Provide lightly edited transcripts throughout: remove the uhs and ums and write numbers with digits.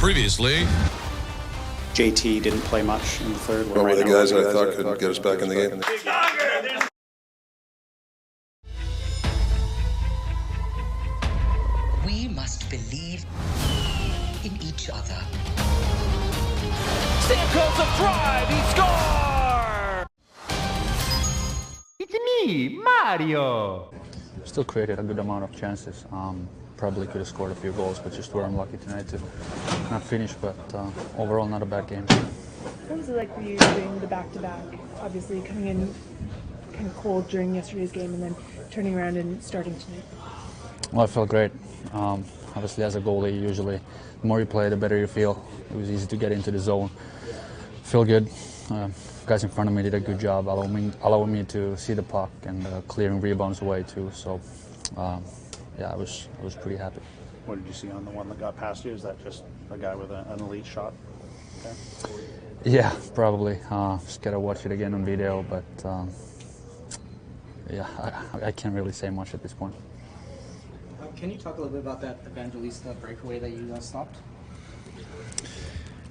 Previously, JT didn't play much in the third. One of the guys I thought could get us back in the game. We must believe in each other. Stamkos a drive, he scores! It's me, Mario! Still created a good amount of chances. Probably could have scored a few goals, but just were unlucky tonight to not finish. But overall, not a bad game. What was it like for you doing the back-to-back? Obviously coming in kind of cold during yesterday's game and then turning around and starting tonight. Well, I felt great. Obviously, as a goalie, usually the more you play, the better you feel. It was easy to get into the zone. Feel good. Guys in front of me did a good job allowing me to see the puck and clearing rebounds away too. So, yeah, I was pretty happy. What did you see on the one that got past you? Is that just a guy with an elite shot? Okay. Yeah, probably. Just gotta watch it again on video, but yeah, I can't really say much at this point. Can you talk a little bit about that Evangelista breakaway that you stopped?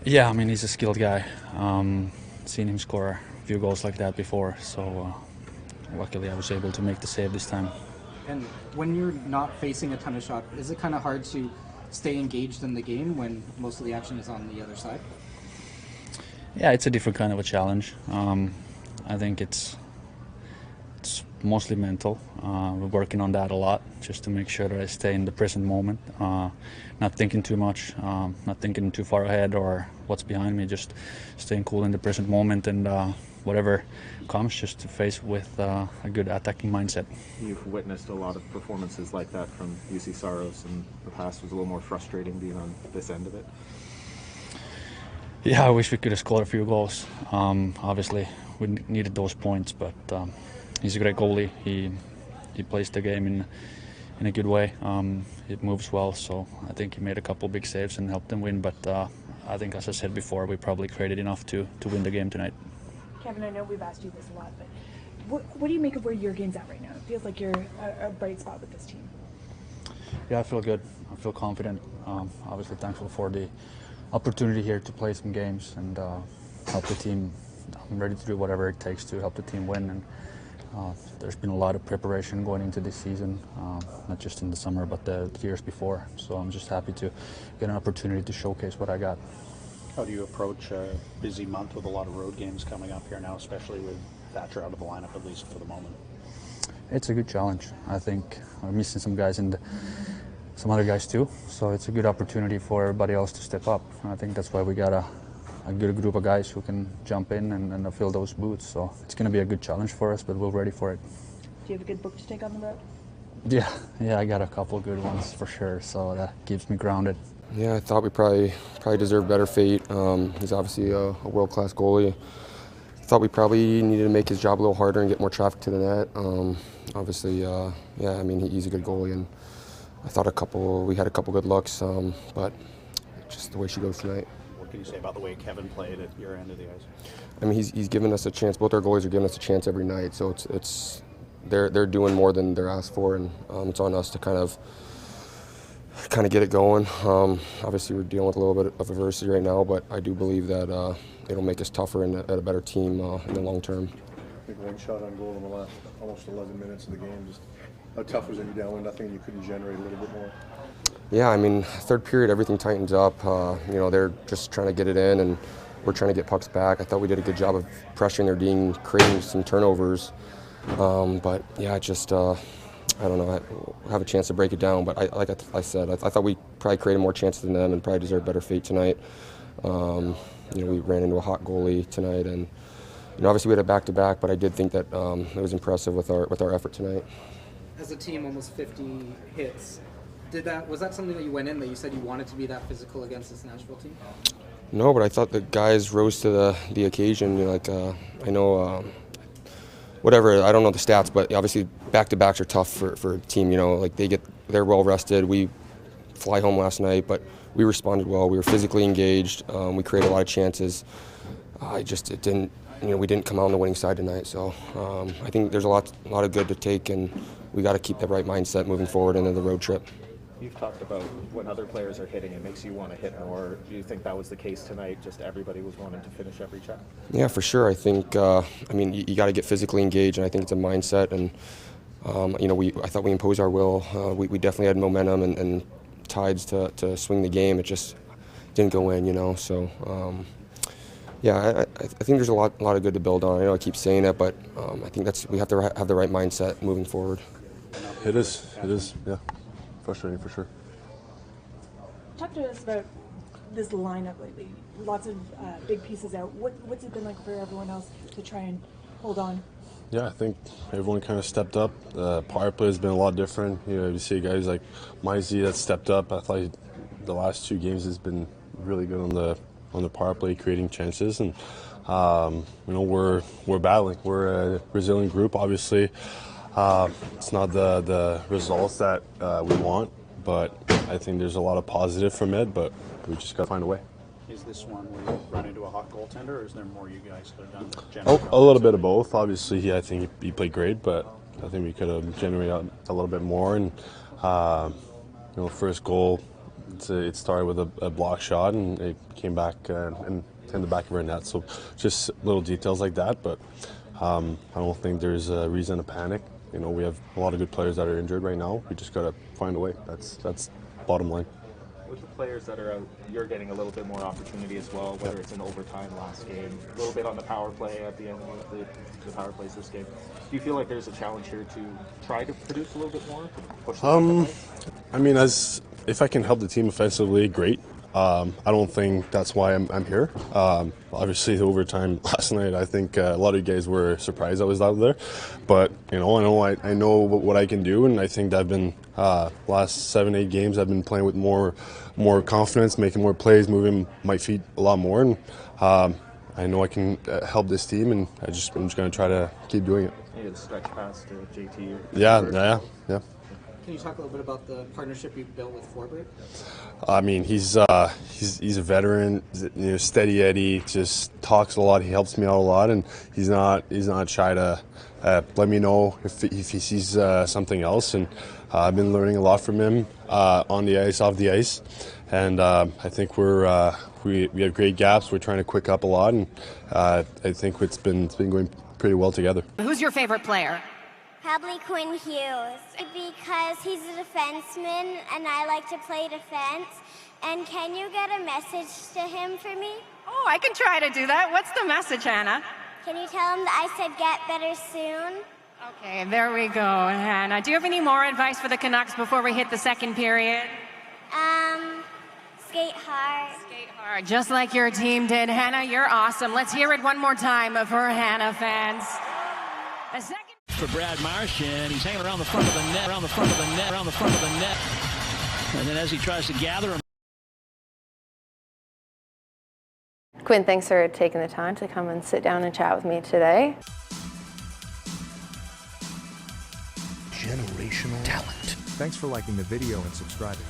Yeah, I mean, he's a skilled guy. Seen him score a few goals like that before, so luckily I was able to make the save this time. And when you're not facing a ton of shots, is it kind of hard to stay engaged in the game when most of the action is on the other side? Yeah, it's a different kind of a challenge. I think it's mostly mental. We're working on that a lot, just to make sure that I stay in the present moment, not thinking too much, not thinking too far ahead or what's behind me, just staying cool in the present moment and whatever comes, just to face with a good attacking mindset. You've witnessed a lot of performances like that from UC Saros, and the past was a little more frustrating being on this end of it. Yeah, I wish we could have scored a few goals. Obviously, we needed those points, but he's a great goalie. He plays the game in a good way. It moves well, so I think he made a couple big saves and helped them win. But I think, as I said before, we probably created enough to win the game tonight. Kevin, I know we've asked you this a lot, but what do you make of where your game's at right now? It feels like you're a bright spot with this team. Yeah, I feel good. I feel confident. Obviously thankful for the opportunity here to play some games and help the team. I'm ready to do whatever it takes to help the team win. And there's been a lot of preparation going into this season, not just in the summer, but the years before. So I'm just happy to get an opportunity to showcase what I got. How do you approach a busy month with a lot of road games coming up here now, especially with Thatcher out of the lineup, at least for the moment? It's a good challenge. I think we're missing some guys and some other guys too. So it's a good opportunity for everybody else to step up. And I think that's why we got a good group of guys who can jump in and fill those boots. So it's going to be a good challenge for us, but we're ready for it. Do you have a good book to take on the road? Yeah, I got a couple of good ones for sure. So that keeps me grounded. Yeah, I thought we probably deserved better fate. He's obviously a world-class goalie. I thought we probably needed to make his job a little harder and get more traffic to the net. Obviously, yeah, I mean, he's a good goalie, and I thought we had a couple good looks, but just the way she goes tonight. What can you say about the way Kevin played at your end of the ice? I mean, he's given us a chance. Both our goalies are giving us a chance every night, so they're doing more than they're asked for, and it's on us to kind of get it going. Obviously, we're dealing with a little bit of adversity right now, but I do believe that it'll make us tougher and at a better team in the long term. I think one shot on goal in the last almost 11 minutes of the game. Just how tough was it? You down 1-0 and you couldn't generate a little bit more? Yeah, I mean, third period, everything tightens up. They're just trying to get it in, and we're trying to get pucks back. I thought we did a good job of pressuring their D, creating some turnovers. But yeah, just I don't know. I have a chance to break it down, but like I said, I thought we probably created more chances than them and probably deserved better fate tonight. We ran into a hot goalie tonight, and obviously we had a back-to-back, but I did think that it was impressive with our effort tonight. As a team, almost 50 hits. Was that something that you went in that you said you wanted to be that physical against this Nashville team? No, but I thought the guys rose to the occasion. I know. Whatever, I don't know the stats, but obviously back-to-backs are tough for a team. They're well rested. We fly home last night, but we responded well. We were physically engaged. We created a lot of chances. We didn't come out on the winning side tonight. So I think there's a lot of good to take, and we got to keep the right mindset moving forward into the road trip. You've talked about when other players are hitting, it makes you want to hit more. Do you think that was the case tonight? Just everybody was wanting to finish every check? Yeah, for sure. I think, I mean, you got to get physically engaged, and I think it's a mindset. And, you know, I thought we imposed our will. We definitely had momentum and tides to swing the game. It just didn't go in, you know. So, yeah, I think there's a lot of good to build on. I know I keep saying it, but I think we have to have the right mindset moving forward. It is, yeah. Frustrating for sure. Talk to us about this lineup lately. Lots of big pieces out. What's it been like for everyone else to try and hold on? Yeah, I think everyone kind of stepped up. Power play has been a lot different. You know, you see guys like Mizey that stepped up. I thought the last 2 games has been really good on the power play, creating chances. And you know, we're battling. We're a resilient group, obviously. It's not the results that we want, but I think there's a lot of positive from it, but we just got to find a way. Is this one where you run into a hot goaltender, or is there more you guys could have done? Generally, a little bit of both. Obviously, I think he played great, but I think we could have generated a little bit more. And you know, first goal, it started with a block shot, and it came back and in the back of our net. So just little details like that, but I don't think there's a reason to panic. You know, we have a lot of good players that are injured right now. We just got to find a way. That's bottom line. With the players that are out, you're getting a little bit more opportunity as well, whether it's in overtime last game, a little bit on the power play at the end of the power plays this game. Do you feel like there's a challenge here to try to produce a little bit more? Push I mean, if I can help the team offensively, great. I don't think that's why I'm here. Obviously, the overtime last night, I think a lot of you guys were surprised I was out there. But you know, I know what I can do, and I think that I've been last 7-8 games I've been playing with more confidence, making more plays, moving my feet a lot more, and I know I can help this team, and I'm just going to try to keep doing it. You had a stretch pass to JT. Yeah. Can you talk a little bit about the partnership you've built with Forbert? I mean, he's a veteran, you know, steady Eddie, just talks a lot. He helps me out a lot, and he's not shy to let me know if he sees something else. And I've been learning a lot from him on the ice, off the ice, and I think we have great gaps. We're trying to quick up a lot, and I think it's been going pretty well together. Who's your favorite player? Probably Quinn Hughes, because he's a defenseman and I like to play defense. And can you get a message to him for me? Oh, I can try to do that. What's the message, Hannah? Can you tell him that I said get better soon? Okay, there we go, Hannah. Do you have any more advice for the Canucks before we hit the second period? Skate hard. Skate hard, just like your team did. Hannah, you're awesome. Let's hear it one more time for Hannah fans. A second for Brad Marsh, and he's hanging around the front of the net, around the front of the net, around the front of the net. And then as he tries to gather him. Quinn, thanks for taking the time to come and sit down and chat with me today. Generational talent. Thanks for liking the video and subscribing.